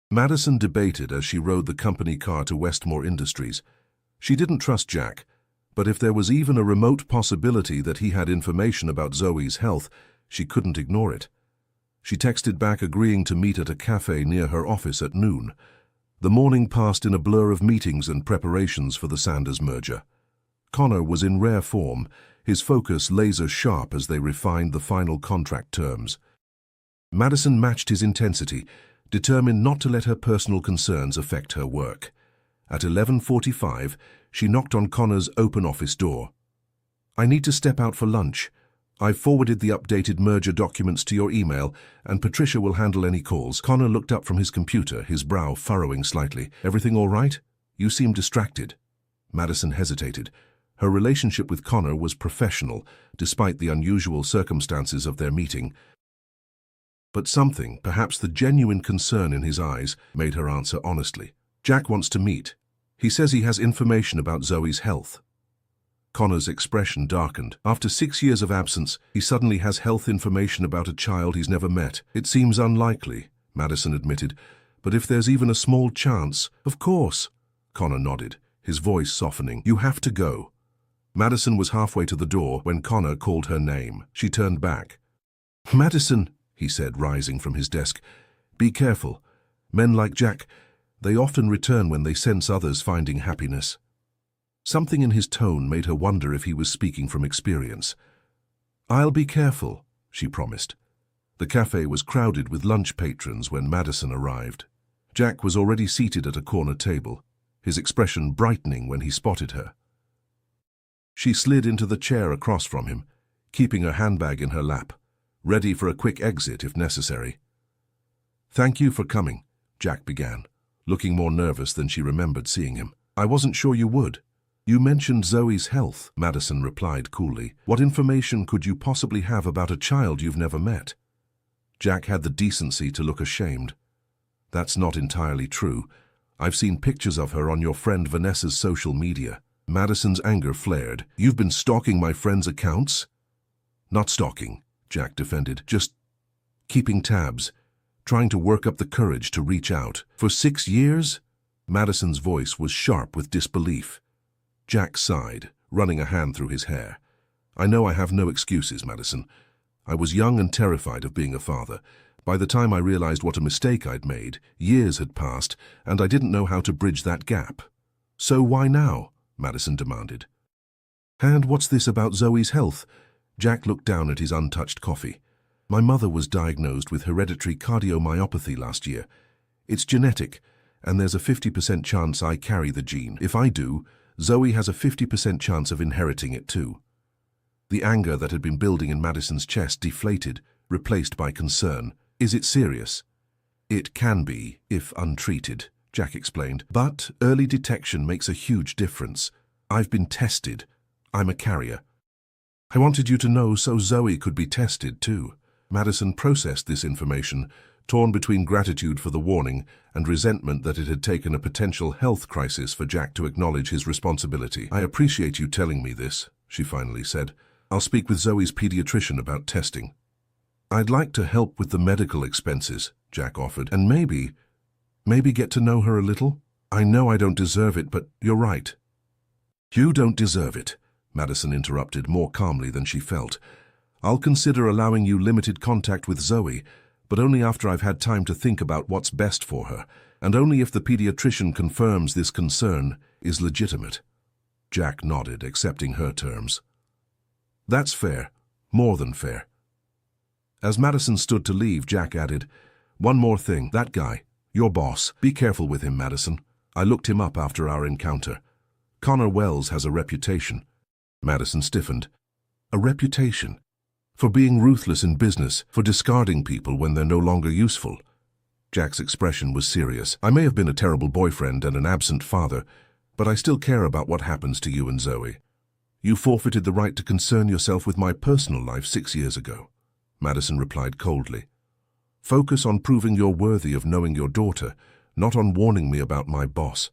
Speaker 1: Madison debated as she rode the company car to Westmore Industries. She didn't trust Jack, but if there was even a remote possibility that he had information about Zoe's health, she couldn't ignore it. She texted back agreeing to meet at a cafe near her office at noon. The morning passed in a blur of meetings and preparations for the Sanders merger. Connor was in rare form, his focus laser-sharp as they refined the final contract terms. Madison matched his intensity, determined not to let her personal concerns affect her work. At 11:45, she knocked on Connor's open office door. "I need to step out for lunch. I've forwarded the updated merger documents to your email, and Patricia will handle any calls." Connor looked up from his computer, his brow furrowing slightly. "Everything all right? You seem distracted." Madison hesitated. Her relationship with Connor was professional, despite the unusual circumstances of their meeting. But something, perhaps the genuine concern in his eyes, made her answer honestly. "Jack wants to meet. He says he has information about Zoe's health." Connor's expression darkened. After 6 years of absence, he suddenly has health information about a child he's never met. "It seems unlikely," Madison admitted, "but if there's even a small chance—" "Of course," Connor nodded, his voice softening. "You have to go." Madison was halfway to the door when Connor called her name. She turned back. "Madison," he said, rising from his desk, "be careful. Men like Jack, they often return when they sense others finding happiness." Something in his tone made her wonder if he was speaking from experience. "I'll be careful," she promised. The cafe was crowded with lunch patrons when Madison arrived. Jack was already seated at a corner table, his expression brightening when he spotted her. She slid into the chair across from him, keeping her handbag in her lap, ready for a quick exit if necessary. "Thank you for coming," Jack began, looking more nervous than she remembered seeing him. "I wasn't sure you would." "You mentioned Zoe's health," Madison replied coolly. "What information could you possibly have about a child you've never met?" Jack had the decency to look ashamed. "That's not entirely true. I've seen pictures of her on your friend Vanessa's social media." Madison's anger flared. "You've been stalking my friend's accounts?" "Not stalking," Jack defended. "Just keeping tabs, trying to work up the courage to reach out." "For 6 years?" Madison's voice was sharp with disbelief. Jack sighed, running a hand through his hair. "I know I have no excuses, Madison. I was young and terrified of being a father. By the time I realized what a mistake I'd made, years had passed, and I didn't know how to bridge that gap." "So why now?" Madison demanded. "And what's this about Zoe's health?" Jack looked down at his untouched coffee. "My mother was diagnosed with hereditary cardiomyopathy last year. It's genetic, and there's a 50% chance I carry the gene. If I do, Zoe has a 50% chance of inheriting it too." The anger that had been building in Madison's chest deflated, replaced by concern. "Is it serious?" "It can be, if untreated," Jack explained. "But early detection makes a huge difference. I've been tested. I'm a carrier." "I wanted you to know so Zoe could be tested too." Madison processed this information, torn between gratitude for the warning and resentment that it had taken a potential health crisis for Jack to acknowledge his responsibility. "I appreciate you telling me this," she finally said. "I'll speak with Zoe's pediatrician about testing." "I'd like to help with the medical expenses," Jack offered, "and maybe get to know her a little. I know I don't deserve it, but you're right." "You don't deserve it," Madison interrupted more calmly than she felt. "I'll consider allowing you limited contact with Zoe, but only after I've had time to think about what's best for her, and only if the pediatrician confirms this concern is legitimate." Jack nodded, accepting her terms. "That's fair, more than fair." As Madison stood to leave, Jack added, "One more thing, that guy, your boss, be careful with him, Madison. I looked him up after our encounter. Connor Wells has a reputation. Madison stiffened. A reputation. For being ruthless in business, for discarding people when they're no longer useful. Jack's expression was serious. I may have been a terrible boyfriend and an absent father, but I still care about what happens to you and Zoe. You forfeited the right to concern yourself with my personal life 6 years ago, Madison replied coldly. Focus on proving you're worthy of knowing your daughter, not on warning me about my boss.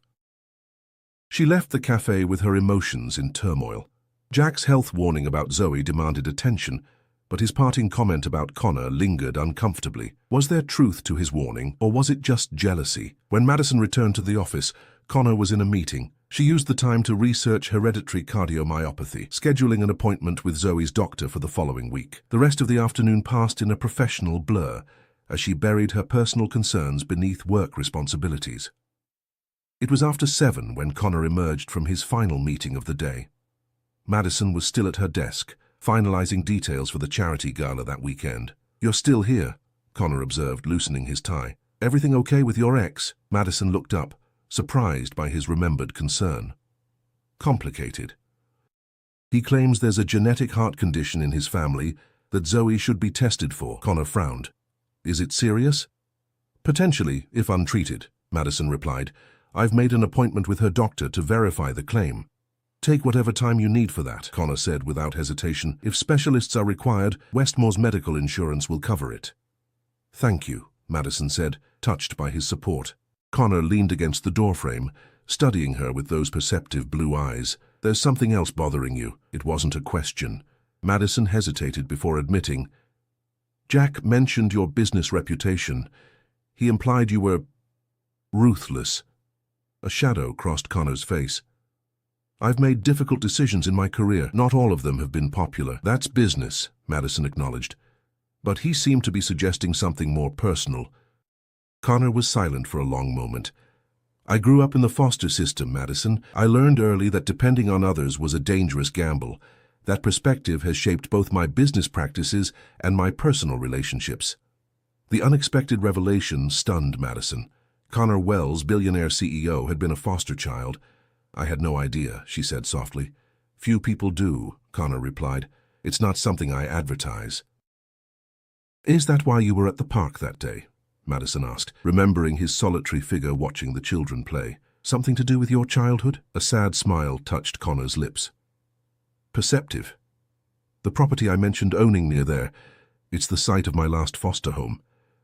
Speaker 1: She left the cafe with her emotions in turmoil. Jack's health warning about Zoe demanded attention, but his parting comment about Connor lingered uncomfortably. Was there truth to his warning, or was it just jealousy? When Madison returned to the office, Connor was in a meeting. She used the time to research hereditary cardiomyopathy, scheduling an appointment with Zoe's doctor for the following week. The rest of the afternoon passed in a professional blur, as she buried her personal concerns beneath work responsibilities. It was after 7 when Connor emerged from his final meeting of the day. Madison was still at her desk, finalizing details for the charity gala that weekend. You're still here, Connor observed, loosening his tie. Everything okay with your ex? Madison looked up, surprised by his remembered concern. Complicated. He claims there's a genetic heart condition in his family that Zoe should be tested for. Connor frowned. Is it serious? Potentially, if untreated, Madison replied. I've made an appointment with her doctor to verify the claim. Take whatever time you need for that, Connor said without hesitation. If specialists are required, Westmore's medical insurance will cover it. Thank you, Madison said, touched by his support. Connor leaned against the doorframe, studying her with those perceptive blue eyes. There's something else bothering you. It wasn't a question. Madison hesitated before admitting. Jack mentioned your business reputation. He implied you were ruthless. A shadow crossed Connor's face. I've made difficult decisions in my career. Not all of them have been popular. That's business, Madison acknowledged. But he seemed to be suggesting something more personal. Connor was silent for a long moment. I grew up in the foster system, Madison. I learned early that depending on others was a dangerous gamble. That perspective has shaped both my business practices and my personal relationships. The unexpected revelation stunned Madison. Connor Wells, billionaire CEO, had been a foster child. I had no idea, she said softly. Few people do, Connor replied. It's not something I advertise. Is that why you were at the park that day? Madison asked, remembering his solitary figure watching the children play. Something to do with your childhood? A sad smile touched Connor's lips. Perceptive. The property I mentioned owning near there, it's the site of my last foster home.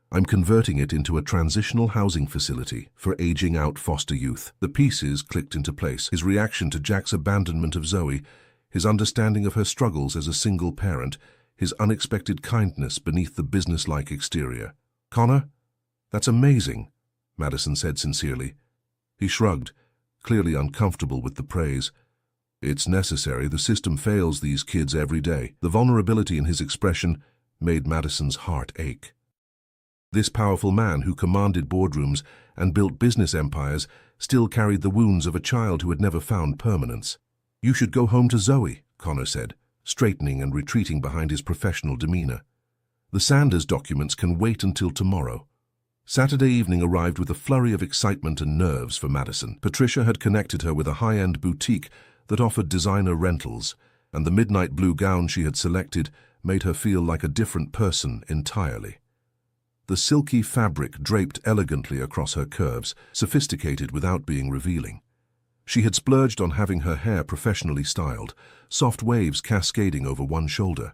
Speaker 1: I'm converting it into a transitional housing facility for aging-out foster youth. The pieces clicked into place. His reaction to Jack's abandonment of Zoe, his understanding of her struggles as a single parent, his unexpected kindness beneath the business-like exterior. Connor? That's amazing, Madison said sincerely. He shrugged, clearly uncomfortable with the praise. It's necessary. The system fails these kids every day. The vulnerability in his expression made Madison's heart ache. This powerful man who commanded boardrooms and built business empires still carried the wounds of a child who had never found permanence. You should go home to Zoe, Connor said, straightening and retreating behind his professional demeanor. The Sanders documents can wait until tomorrow. Saturday evening arrived with a flurry of excitement and nerves for Madison. Patricia had connected her with a high-end boutique that offered designer rentals, and the midnight blue gown she had selected made her feel like a different person entirely. The silky fabric draped elegantly across her curves, sophisticated without being revealing. She had splurged on having her hair professionally styled, soft waves cascading over one shoulder.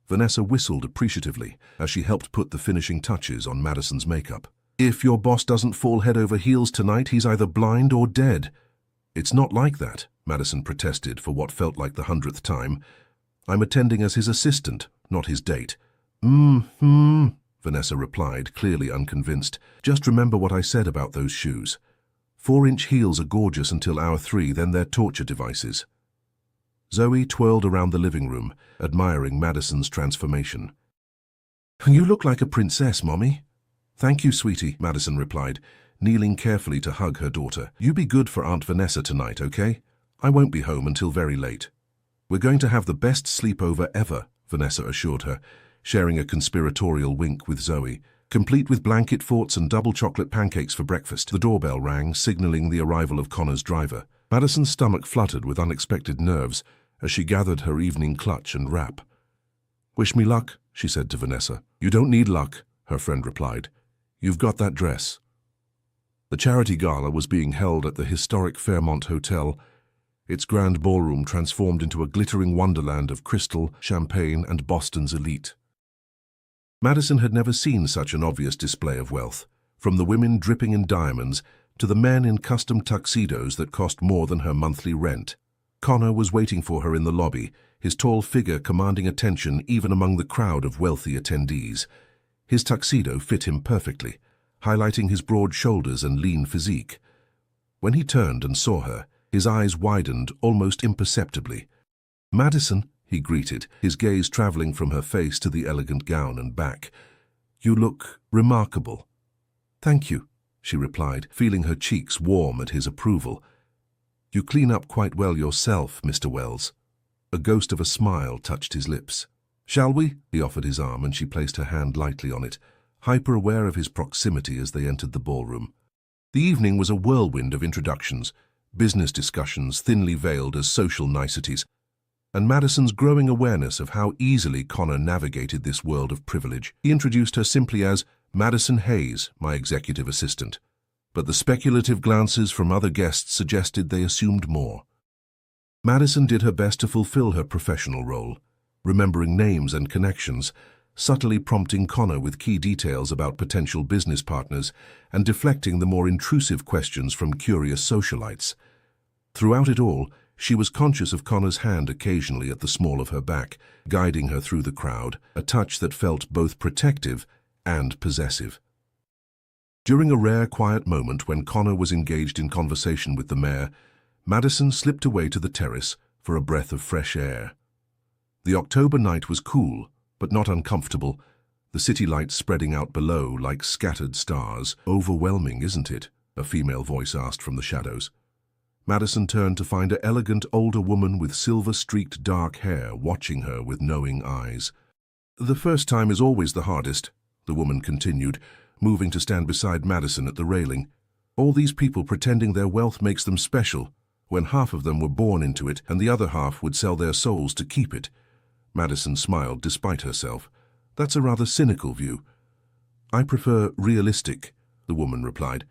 Speaker 1: Vanessa whistled appreciatively as she helped put the finishing touches on Madison's makeup. If your boss doesn't fall head over heels tonight, he's either blind or dead. It's not like that, Madison protested for what felt like the 100th time. I'm attending as his assistant, not his date. Vanessa replied, clearly unconvinced. Just remember what I said about those shoes. 4-inch heels are gorgeous until hour 3, then they're torture devices. Zoe twirled around the living room, admiring Madison's transformation. You look like a princess, Mommy. Thank you, sweetie, Madison replied, kneeling carefully to hug her daughter. You be good for Aunt Vanessa tonight, okay? I won't be home until very late. We're going to have the best sleepover ever, Vanessa assured her, sharing a conspiratorial wink with Zoe. Complete with blanket forts and double chocolate pancakes for breakfast. The doorbell rang, signaling the arrival of Connor's driver. Madison's stomach fluttered with unexpected nerves as she gathered her evening clutch and wrap. "Wish me luck," she said to Vanessa. "You don't need luck," her friend replied. "You've got that dress." The charity gala was being held at the historic Fairmont Hotel, its grand ballroom transformed into a glittering wonderland of crystal, champagne, and Boston's elite. Madison had never seen such an obvious display of wealth, from the women dripping in diamonds to the men in custom tuxedos that cost more than her monthly rent. Connor was waiting for her in the lobby, his tall figure commanding attention even among the crowd of wealthy attendees. His tuxedo fit him perfectly, highlighting his broad shoulders and lean physique. When he turned and saw her, his eyes widened almost imperceptibly. "Madison," he greeted, his gaze traveling from her face to the elegant gown and back. "You look remarkable." "Thank you," she replied, feeling her cheeks warm at his approval. "You clean up quite well yourself, Mr. Wells." A ghost of a smile touched his lips. "Shall we?" He offered his arm and she placed her hand lightly on it, hyper-aware of his proximity as they entered the ballroom. The evening was a whirlwind of introductions, business discussions thinly veiled as social niceties, and Madison's growing awareness of how easily Connor navigated this world of privilege. He introduced her simply as Madison Hayes, my executive assistant, but the speculative glances from other guests suggested they assumed more. Madison did her best to fulfill her professional role, remembering names and connections, subtly prompting Connor with key details about potential business partners and deflecting the more intrusive questions from curious socialites. Throughout it all, she was conscious of Connor's hand occasionally at the small of her back, guiding her through the crowd, a touch that felt both protective and possessive. During a rare, quiet moment when Connor was engaged in conversation with the mayor, Madison slipped away to the terrace for a breath of fresh air. The October night was cool, but not uncomfortable, the city lights spreading out below like scattered stars. "Overwhelming, isn't it?" a female voice asked from the shadows. Madison turned to find an elegant older woman with silver-streaked dark hair watching her with knowing eyes. "The first time is always the hardest," the woman continued, moving to stand beside Madison at the railing. "All these people pretending their wealth makes them special, when half of them were born into it and the other half would sell their souls to keep it." Madison smiled despite herself. "That's a rather cynical view." "I prefer realistic," the woman replied.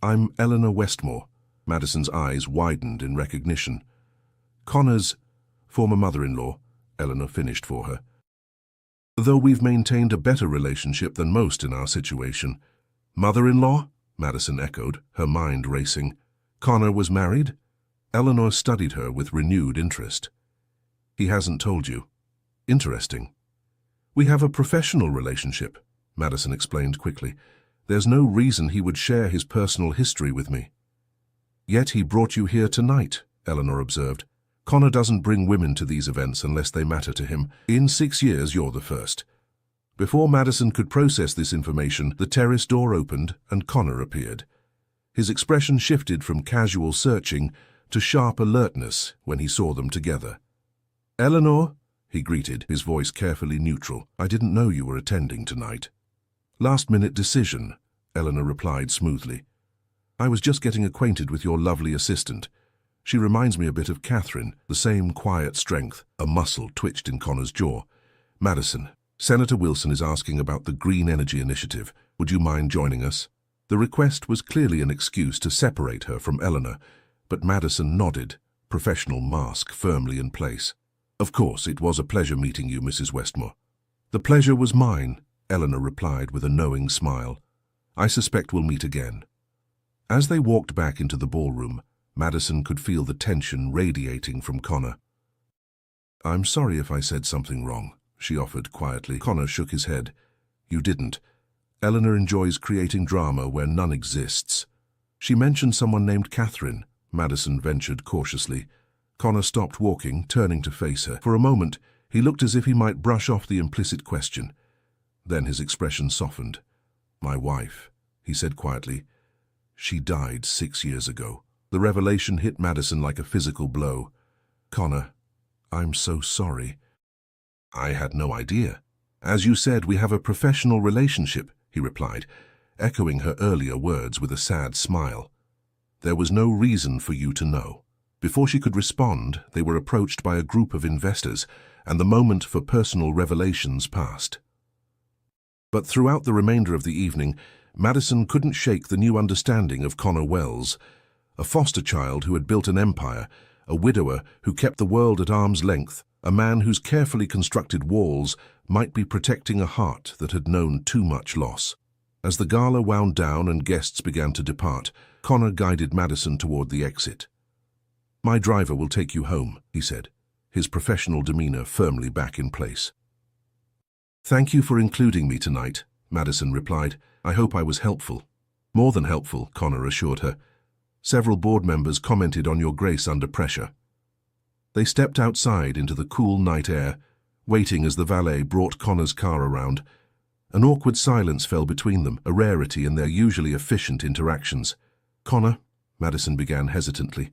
Speaker 1: "I'm Eleanor Westmore." Madison's eyes widened in recognition. "Connor's former mother-in-law," Eleanor finished for her. "Though we've maintained a better relationship than most in our situation." "Mother-in-law?" Madison echoed, her mind racing. "Connor was married?" Eleanor studied her with renewed interest. "He hasn't told you." "Interesting." "We have a professional relationship," Madison explained quickly. "There's no reason he would share his personal history with me." "Yet he brought you here tonight," Eleanor observed. "Connor doesn't bring women to these events unless they matter to him. In 6 years, you're the first." Before Madison could process this information, the terrace door opened and Connor appeared. His expression shifted from casual searching to sharp alertness when he saw them together. "Eleanor," he greeted, his voice carefully neutral. "I didn't know you were attending tonight." "Last-minute decision," Eleanor replied smoothly. "I was just getting acquainted with your lovely assistant. She reminds me a bit of Catherine, the same quiet strength." A muscle twitched in Connor's jaw. "Madison, Senator Wilson is asking about the Green Energy Initiative. Would you mind joining us?" The request was clearly an excuse to separate her from Eleanor, but Madison nodded, professional mask firmly in place. "Of course, it was a pleasure meeting you, Mrs. Westmore." "The pleasure was mine," Eleanor replied with a knowing smile. "I suspect we'll meet again." As they walked back into the ballroom, Madison could feel the tension radiating from Connor. "I'm sorry if I said something wrong," she offered quietly. Connor shook his head. "You didn't. Eleanor enjoys creating drama where none exists." "She mentioned someone named Catherine," Madison ventured cautiously. Connor stopped walking, turning to face her. For a moment, he looked as if he might brush off the implicit question. Then his expression softened. "My wife," he said quietly. "She died 6 years ago." The revelation hit Madison like a physical blow. "Connor, I'm so sorry." "I had no idea." "As you said, we have a professional relationship," he replied, echoing her earlier words with a sad smile. "There was no reason for you to know." Before she could respond, they were approached by a group of investors, and the moment for personal revelations passed. But throughout the remainder of the evening, Madison couldn't shake the new understanding of Connor Wells, a foster child who had built an empire, a widower who kept the world at arm's length, a man whose carefully constructed walls might be protecting a heart that had known too much loss. As the gala wound down and guests began to depart, Connor guided Madison toward the exit. "My driver will take you home," he said, his professional demeanor firmly back in place. "Thank you for including me tonight," Madison replied. "I hope I was helpful." "More than helpful," Connor assured her. "Several board members commented on your grace under pressure." They stepped outside into the cool night air, waiting as the valet brought Connor's car around. An awkward silence fell between them, a rarity in their usually efficient interactions. "Connor," Madison began hesitantly.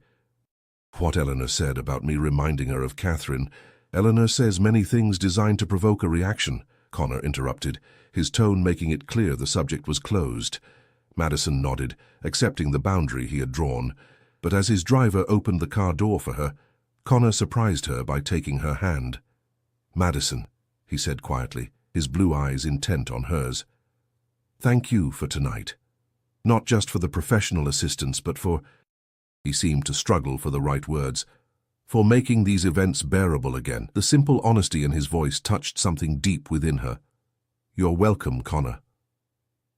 Speaker 1: "What Eleanor said about me reminding her of Catherine. Eleanor says many things designed to provoke a reaction," Connor interrupted, his tone making it clear the subject was closed. Madison nodded, accepting the boundary he had drawn, but as his driver opened the car door for her, Connor surprised her by taking her hand. "Madison," he said quietly, his blue eyes intent on hers. "Thank you for tonight. Not just for the professional assistance, but for—" he seemed to struggle for the right words, "for making these events bearable again." The simple honesty in his voice touched something deep within her. "You're welcome, Connor."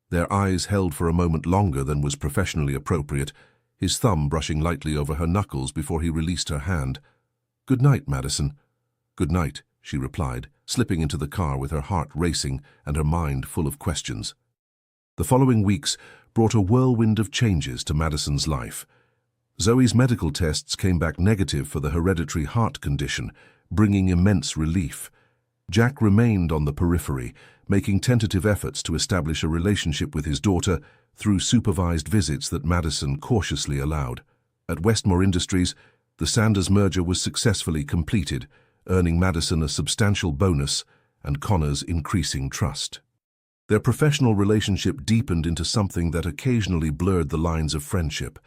Speaker 1: Their eyes held for a moment longer than was professionally appropriate, his thumb brushing lightly over her knuckles before he released her hand. "Good night, Madison." "Good night," she replied, slipping into the car with her heart racing and her mind full of questions. The following weeks brought a whirlwind of changes to Madison's life. Zoe's medical tests came back negative for the hereditary heart condition, bringing immense relief. Jack remained on the periphery, making tentative efforts to establish a relationship with his daughter through supervised visits that Madison cautiously allowed. At Westmore Industries, the Sanders merger was successfully completed, earning Madison a substantial bonus and Connor's increasing trust. Their professional relationship deepened into something that occasionally blurred the lines of friendship.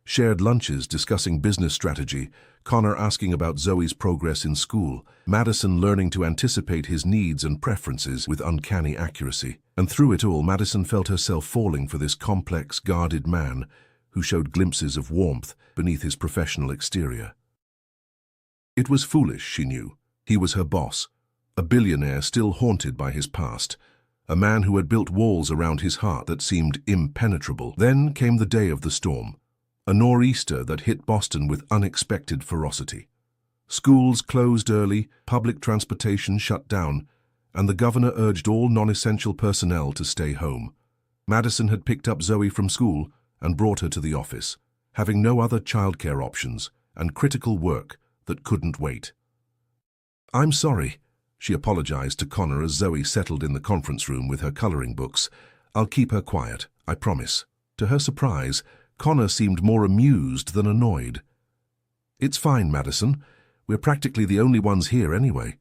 Speaker 1: Shared lunches discussing business strategy, Connor asking about Zoe's progress in school, Madison learning to anticipate his needs and preferences with uncanny accuracy. And through it all, Madison felt herself falling for this complex, guarded man who showed glimpses of warmth beneath his professional exterior. It was foolish, she knew. He was her boss, a billionaire still haunted by his past, a man who had built walls around his heart that seemed impenetrable. Then came the day of the storm. A nor'easter that hit Boston with unexpected ferocity. Schools closed early, public transportation shut down, and the governor urged all non-essential personnel to stay home. Madison had picked up Zoe from school and brought her to the office, having no other childcare options and critical work that couldn't wait. "I'm sorry," she apologized to Connor as Zoe settled in the conference room with her coloring books. "I'll keep her quiet, I promise." To her surprise, Connor seemed more amused than annoyed. "It's fine, Madison. We're practically the only ones here anyway."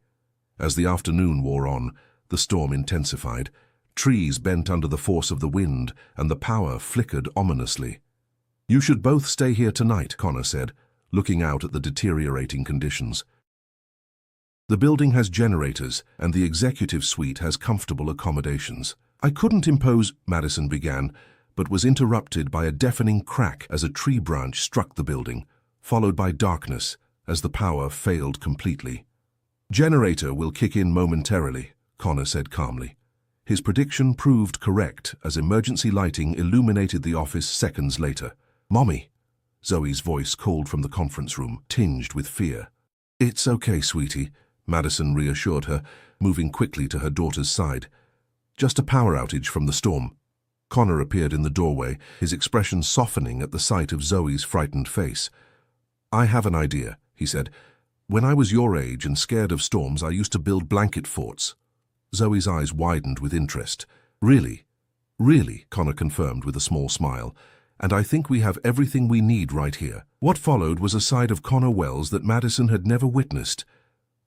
Speaker 1: As the afternoon wore on, the storm intensified. Trees bent under the force of the wind, and the power flickered ominously. "You should both stay here tonight," Connor said, looking out at the deteriorating conditions. "The building has generators, and the executive suite has comfortable accommodations." "I couldn't impose," Madison began, but was interrupted by a deafening crack as a tree branch struck the building, followed by darkness as the power failed completely. "Generator will kick in momentarily," Connor said calmly. His prediction proved correct as emergency lighting illuminated the office seconds later. "Mommy," Zoe's voice called from the conference room, tinged with fear. "It's okay, sweetie," Madison reassured her, moving quickly to her daughter's side. "Just a power outage from the storm." Connor appeared in the doorway, his expression softening at the sight of Zoe's frightened face. "I have an idea," he said. "When I was your age and scared of storms, I used to build blanket forts." Zoe's eyes widened with interest. "Really?" "Really," Connor confirmed with a small smile. "And I think we have everything we need right here." What followed was a side of Connor Wells that Madison had never witnessed.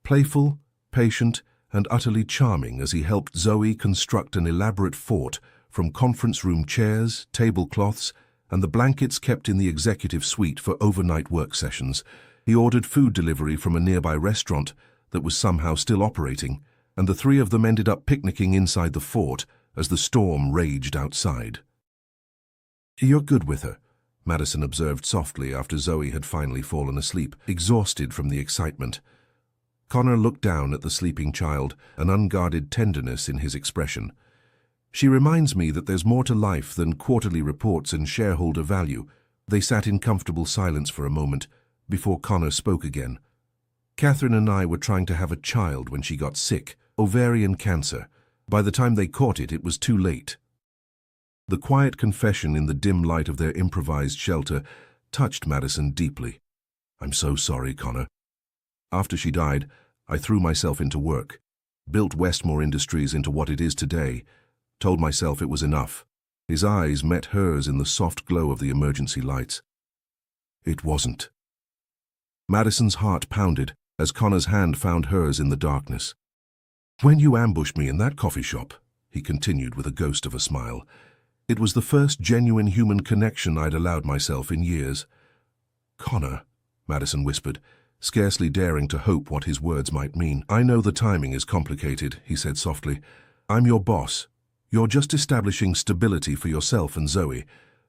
Speaker 1: Playful, patient, and utterly charming as he helped Zoe construct an elaborate fort from conference room chairs, tablecloths, and the blankets kept in the executive suite for overnight work sessions. He ordered food delivery from a nearby restaurant that was somehow still operating, and the three of them ended up picnicking inside the fort as the storm raged outside. "You're good with her," Madison observed softly after Zoe had finally fallen asleep, exhausted from the excitement. Connor looked down at the sleeping child, an unguarded tenderness in his expression. "She reminds me that there's more to life than quarterly reports and shareholder value." They sat in comfortable silence for a moment before Connor spoke again. "Catherine and I were trying to have a child when she got sick, ovarian cancer. By the time they caught it, it was too late." The quiet confession in the dim light of their improvised shelter touched Madison deeply. "I'm so sorry, Connor. After she died, I threw myself into work, built Westmore Industries into what it is today, told myself it was enough." His eyes met hers in the soft glow of the emergency lights. "It wasn't." Madison's heart pounded as Connor's hand found hers in the darkness. "When you ambushed me in that coffee shop," he continued with a ghost of a smile, "it was the first genuine human connection I'd allowed myself in years." "Connor," Madison whispered, scarcely daring to hope what his words might mean. "I know the timing is complicated," he said softly. "I'm your boss. You're just establishing stability for yourself and Zoe.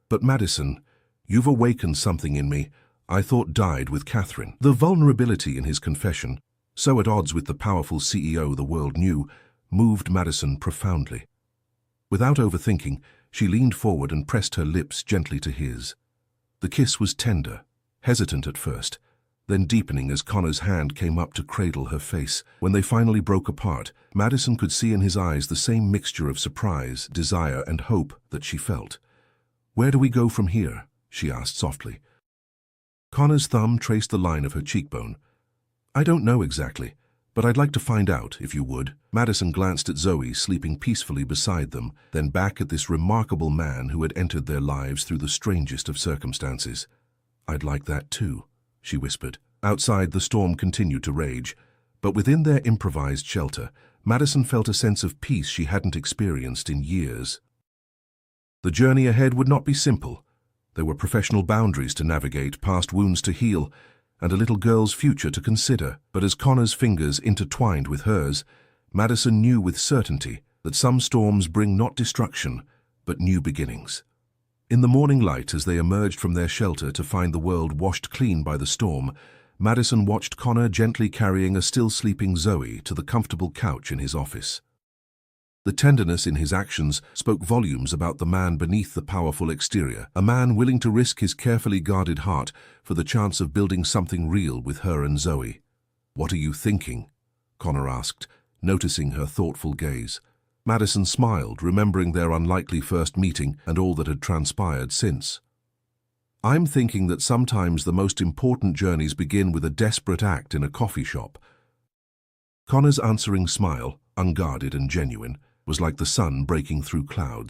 Speaker 1: But Madison, you've awakened something in me I thought died with Catherine." The vulnerability in his confession, so at odds with the powerful CEO the world knew, moved Madison profoundly. Without overthinking, she leaned forward and pressed her lips gently to his. The kiss was tender, hesitant at first, then deepening as Connor's hand came up to cradle her face. When they finally broke apart, Madison could see in his eyes the same mixture of surprise, desire, and hope that she felt. "Where do we go from here?" she asked softly. Connor's thumb traced the line of her cheekbone. "I don't know exactly, but I'd like to find out, if you would." Madison glanced at Zoe sleeping peacefully beside them, then back at this remarkable man who had entered their lives through the strangest of circumstances. "I'd like that too," she whispered. Outside, the storm continued to rage, but within their improvised shelter, Madison felt a sense of peace she hadn't experienced in years. The journey ahead would not be simple. There were professional boundaries to navigate, past wounds to heal, and a little girl's future to consider. But as Connor's fingers intertwined with hers, Madison knew with certainty that some storms bring not destruction, but new beginnings. In the morning light, as they emerged from their shelter to find the world washed clean by the storm, Madison watched Connor gently carrying a still sleeping Zoe to the comfortable couch in his office. The tenderness in his actions spoke volumes about the man beneath the powerful exterior, a man willing to risk his carefully guarded heart for the chance of building something real with her and Zoe. "What are you thinking?" Connor asked, noticing her thoughtful gaze. Madison smiled, remembering their unlikely first meeting and all that had transpired since. "I'm thinking that sometimes the most important journeys begin with a desperate act in a coffee shop." Connor's answering smile, unguarded and genuine, was like the sun breaking through clouds.